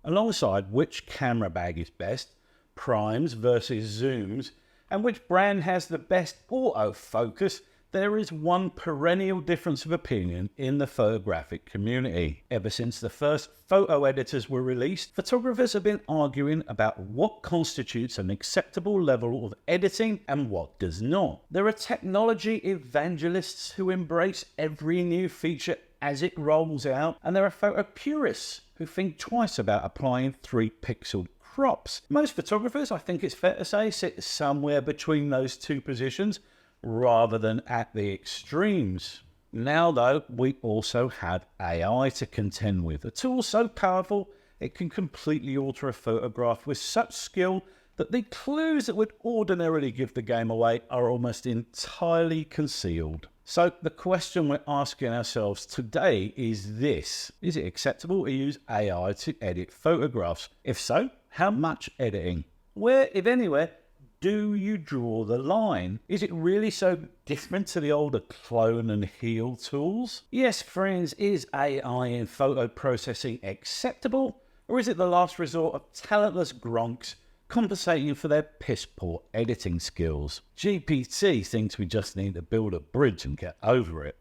alongside which camera bag is best, primes versus zooms, and which brand has the best autofocus, there is one perennial difference of opinion in the photographic community. Ever since the first photo editors were released, photographers have been arguing about what constitutes an acceptable level of editing and what does not. There are technology evangelists who embrace every new feature as it rolls out, and there are photo purists who think twice about applying 3-pixel crops. Most photographers, I think it's fair to say, sit somewhere between those two positions, rather than at the extremes. Now though, we also have AI to contend with, a tool so powerful it can completely alter a photograph with such skill that the clues that would ordinarily give the game away are almost entirely concealed. So the question we're asking ourselves today is this: is it acceptable to use AI to edit photographs? If so, how much editing? Where, if anywhere, do you draw the line? Is it really so different to the older clone and heal tools? Yes, friends, is AI in photo processing acceptable? Or is it the last resort of talentless gronks compensating for their piss-poor editing skills? GPT thinks we just need to build a bridge and get over it.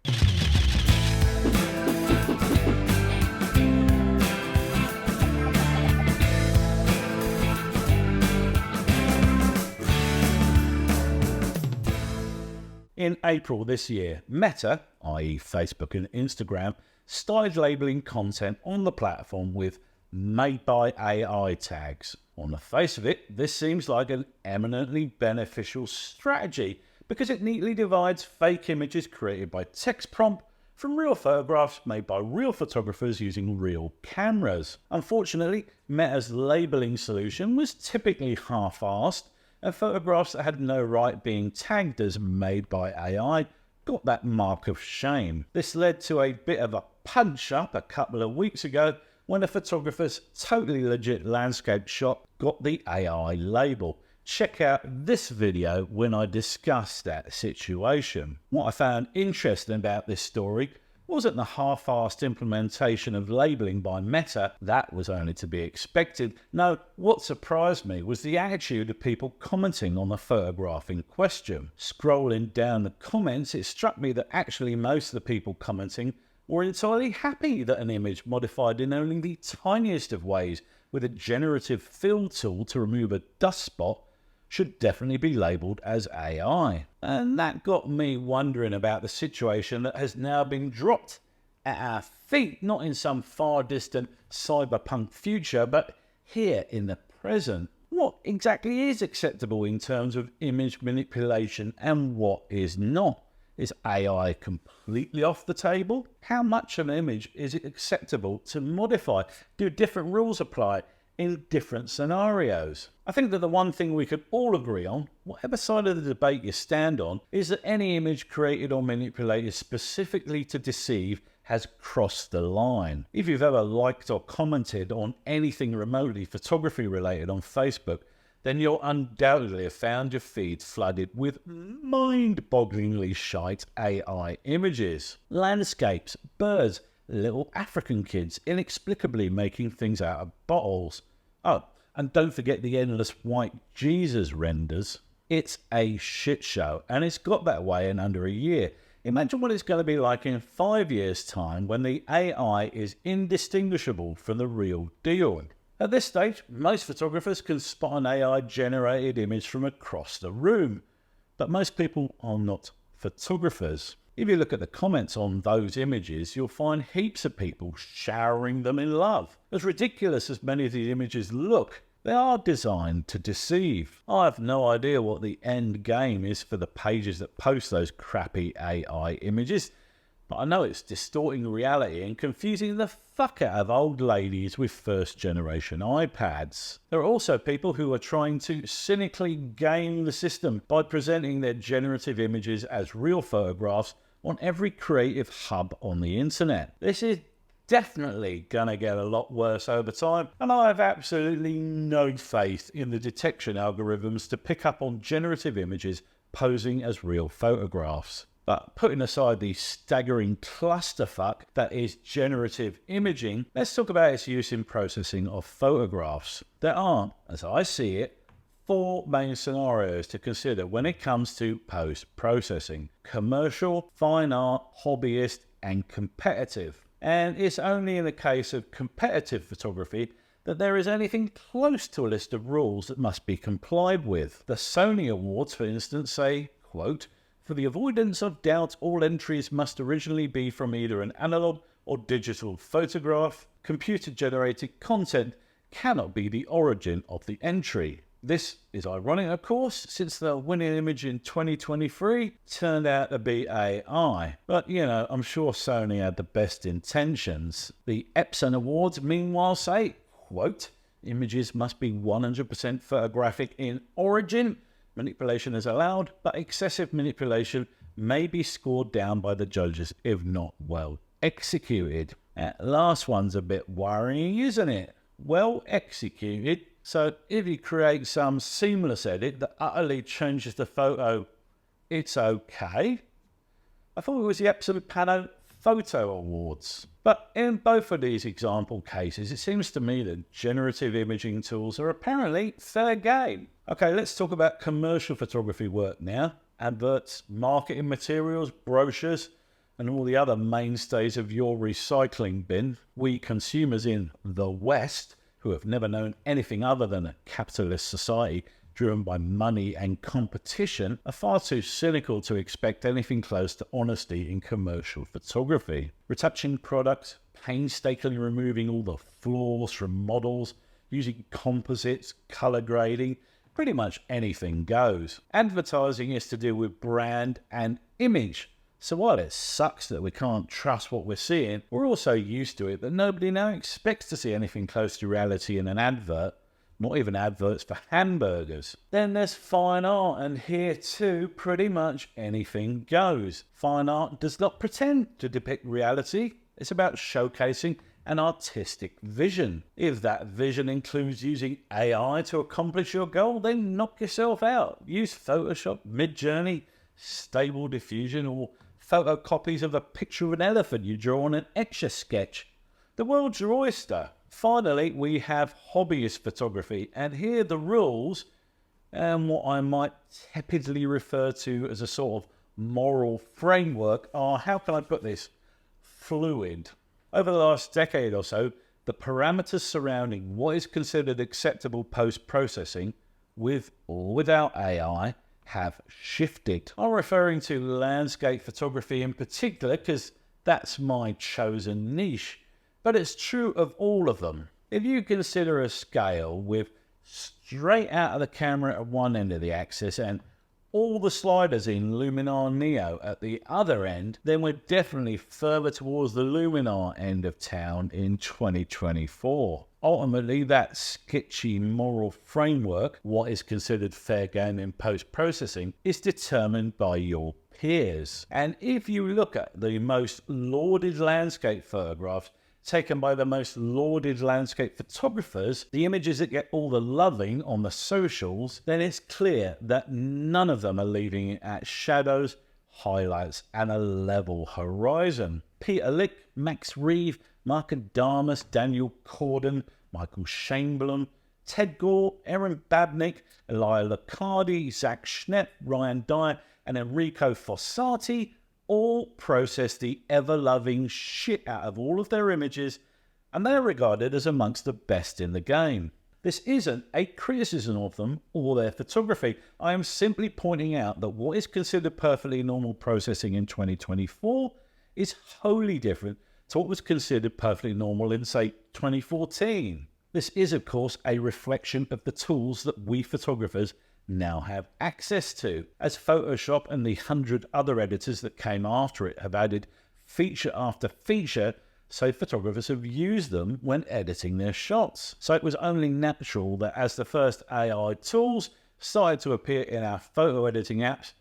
In April this year, Meta, i.e. Facebook and Instagram, started labeling content on the platform with "Made by AI" tags. On the face of it, this seems like an eminently beneficial strategy because it neatly divides fake images created by text prompt from real photographs made by real photographers using real cameras. Unfortunately, Meta's labeling solution was typically half-assed, and photographs that had no right being tagged as made by AI got that mark of shame. This led to a bit of a punch-up a couple of weeks ago when a photographer's totally legit landscape shot got the AI label. Check out this video when I discuss that situation. What I found interesting about this story wasn't the half-assed implementation of labeling by Meta. That was only to be expected. No, what surprised me was the attitude of people commenting on the photograph in question. Scrolling down the comments, it struck me that actually most of the people commenting were entirely happy that an image modified in only the tiniest of ways with a generative fill tool to remove a dust spot should definitely be labelled as AI. And that got me wondering about the situation that has now been dropped at our feet, not in some far distant cyberpunk future, but here in the present. What exactly is acceptable in terms of image manipulation and what is not? Is AI completely off the table? How much of an image is it acceptable to modify? Do different rules apply in different scenarios? I think that the one thing we could all agree on, whatever side of the debate you stand on, is that any image created or manipulated specifically to deceive has crossed the line. If you've ever liked or commented on anything remotely photography related on Facebook, then you'll undoubtedly have found your feed flooded with mind-bogglingly shite AI images. Landscapes, birds, little African kids inexplicably making things out of bottles. Oh, and don't forget the endless white Jesus renders. It's a shit show, and it's got that way in under a year. Imagine what it's going to be like in 5 years' time when the AI is indistinguishable from the real deal. At this stage, most photographers can spot an AI-generated image from across the room, but most people are not photographers. If you look at the comments on those images, you'll find heaps of people showering them in love. As ridiculous as many of these images look, they are designed to deceive. I have no idea what the end game is for the pages that post those crappy AI images, but I know it's distorting reality and confusing the fuck out of old ladies with first-generation iPads. There are also people who are trying to cynically game the system by presenting their generative images as real photographs on every creative hub on the internet. This is definitely gonna get a lot worse over time, and I have absolutely no faith in the detection algorithms to pick up on generative images posing as real photographs. But putting aside the staggering clusterfuck that is generative imaging, let's talk about its use in processing of photographs. There are, as I see it, four main scenarios to consider when it comes to post-processing: commercial, fine art, hobbyist, and competitive. And it's only in the case of competitive photography that there is anything close to a list of rules that must be complied with. The Sony Awards, for instance, say, quote, "For the avoidance of doubt, all entries must originally be from either an analog or digital photograph. Computer-generated content cannot be the origin of the entry." This is ironic, of course, since the winning image in 2023 turned out to be AI. But, I'm sure Sony had the best intentions. The Epson Awards, meanwhile, say, quote, "Images must be 100% photographic in origin. Manipulation is allowed, but excessive manipulation may be scored down by the judges if not well executed." That last one's a bit worrying, isn't it? Well executed. So if you create some seamless edit that utterly changes the photo, it's okay. I thought it was the Epson Pano Photo Awards. But in both of these example cases, it seems to me that generative imaging tools are apparently fair game. Okay, let's talk about commercial photography work now. Adverts, marketing materials, brochures, and all the other mainstays of your recycling bin. We consumers in the West, who have never known anything other than a capitalist society driven by money and competition, are far too cynical to expect anything close to honesty in commercial photography. Retouching products, painstakingly removing all the flaws from models, using composites, color grading, pretty much anything goes. Advertising is to do with brand and image. So while it sucks that we can't trust what we're seeing, we're also used to it that nobody now expects to see anything close to reality in an advert, not even adverts for hamburgers. Then there's fine art, and here too, pretty much anything goes. Fine art does not pretend to depict reality. It's about showcasing an artistic vision. If that vision includes using AI to accomplish your goal, then knock yourself out. Use Photoshop, Midjourney, Stable Diffusion, or photocopies of a picture of an elephant you draw on an Etch-a-Sketch. The world's your oyster. Finally, we have hobbyist photography, and here the rules, and what I might tepidly refer to as a sort of moral framework, are, how can I put this, fluid. Over the last decade or so, the parameters surrounding what is considered acceptable post-processing, with or without AI, have shifted. I'm referring to landscape photography in particular because that's my chosen niche, but it's true of all of them. If you consider a scale with straight out of the camera at one end of the axis and all the sliders in Luminar Neo at the other end, then we're definitely further towards the Luminar end of town in 2024. Ultimately, that sketchy moral framework, what is considered fair game in post-processing, is determined by your peers. And if you look at the most lauded landscape photographs taken by the most lauded landscape photographers, the images that get all the loving on the socials, then it's clear that none of them are leaving it at shadows, highlights, and a level horizon. Peter Lick, Max Reeve, Mark Adamus, Daniel Corden, Michael Chamberlain, Ted Gore, Erin Babnick, Elia Locardi, Zach Schnepp, Ryan Dyer, and Enrico Fossati all process the ever-loving shit out of all of their images, and they are regarded as amongst the best in the game. This isn't a criticism of them or their photography. I am simply pointing out that what is considered perfectly normal processing in 2024 is wholly different to what was considered perfectly normal in, say, 2014. This is, of course, a reflection of the tools that we photographers now have access to, as Photoshop and the 100 other editors that came after it have added feature after feature, so photographers have used them when editing their shots. So it was only natural that as the first AI tools started to appear in our photo editing apps,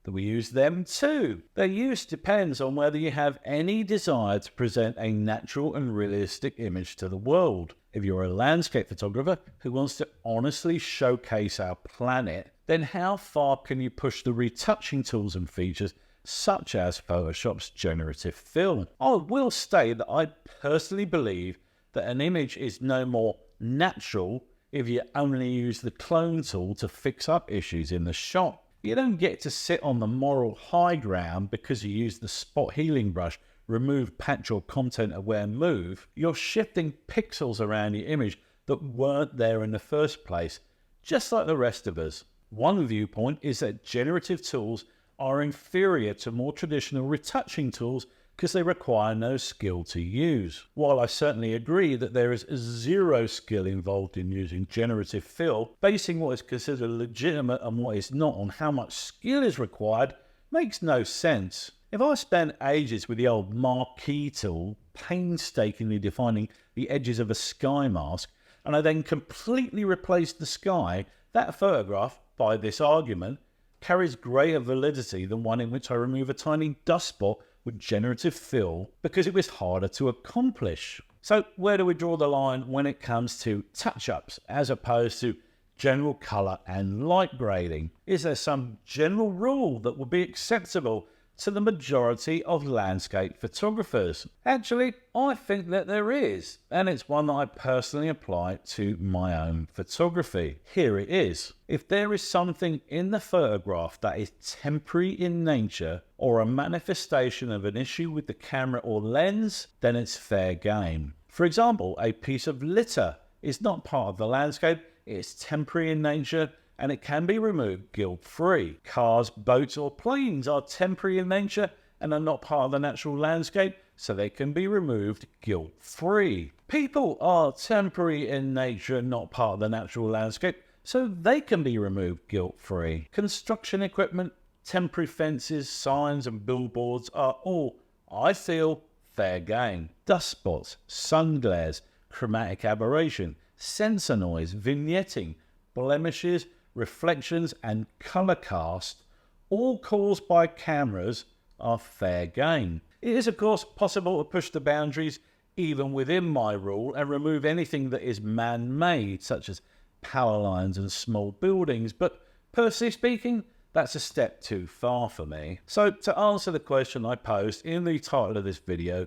that we use them too. Their use depends on whether you have any desire to present a natural and realistic image to the world. If you're a landscape photographer who wants to honestly showcase our planet, then how far can you push the retouching tools and features such as Photoshop's generative fill. I will state that I personally believe that an image is no more natural if you only use the clone tool to fix up issues in the shot. You don't get to sit on the moral high ground because you use the spot healing brush, remove patch or content aware move. You're shifting pixels around your image that weren't there in the first place, just like the rest of us. One viewpoint is that generative tools are inferior to more traditional retouching tools because they require no skill to use. While I certainly agree that there is zero skill involved in using generative fill, basing what is considered legitimate and what is not on how much skill is required makes no sense. If I spent ages with the old marquee tool, painstakingly defining the edges of a sky mask, and I then completely replaced the sky, that photograph, by this argument, carries greater validity than one in which I remove a tiny dust spot with generative fill because it was harder to accomplish. So where do we draw the line when it comes to touch-ups as opposed to general colour and light grading? Is there some general rule that would be acceptable to the majority of landscape photographers? Actually, I think that there is, and it's one that I personally apply to my own photography. Here it is. If there is something in the photograph that is temporary in nature or a manifestation of an issue with the camera or lens, then it's fair game. For example, a piece of litter is not part of the landscape, it's temporary in nature, and it can be removed guilt-free. Cars, boats or planes are temporary in nature and are not part of the natural landscape, so they can be removed guilt-free. People are temporary in nature and not part of the natural landscape, so they can be removed guilt-free. Construction equipment, temporary fences, signs and billboards are all, I feel, fair game. Dust spots, sun glares, chromatic aberration, sensor noise, vignetting, blemishes, reflections and colour cast, all caused by cameras, are fair game. It is of course possible to push the boundaries even within my rule and remove anything that is man-made, such as power lines and small buildings, but personally speaking, that's a step too far for me. So to answer the question I posed in the title of this video,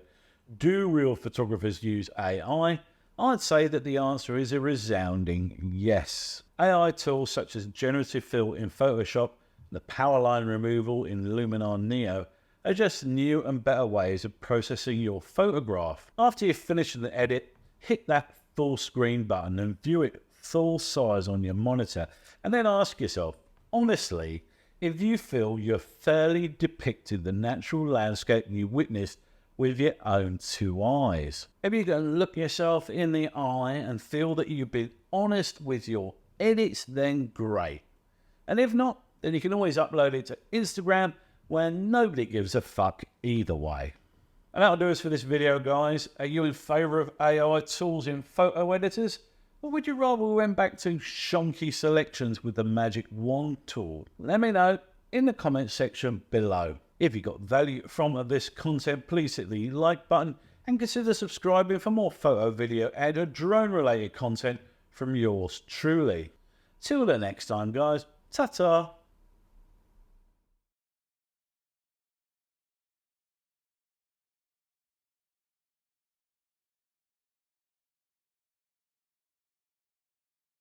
do real photographers use AI? I'd say that the answer is a resounding yes. AI tools such as generative fill in Photoshop, the power line removal in Luminar Neo are just new and better ways of processing your photograph. After you've finished the edit, hit that full screen button and view it full size on your monitor, and then ask yourself, honestly, if you feel you've fairly depicted the natural landscape you witnessed with your own two eyes. If you can look yourself in the eye and feel that you've been honest with your edits, then great. And if not, then you can always upload it to Instagram, where nobody gives a fuck either way. And that'll do us for this video, guys. Are you in favour of AI tools in photo editors? Or would you rather we went back to shonky selections with the magic wand tool? Let me know in the comments section below. If you got value from this content, please hit the like button and consider subscribing for more photo, video and drone related content from yours truly. Till the next time, guys, ta-ta.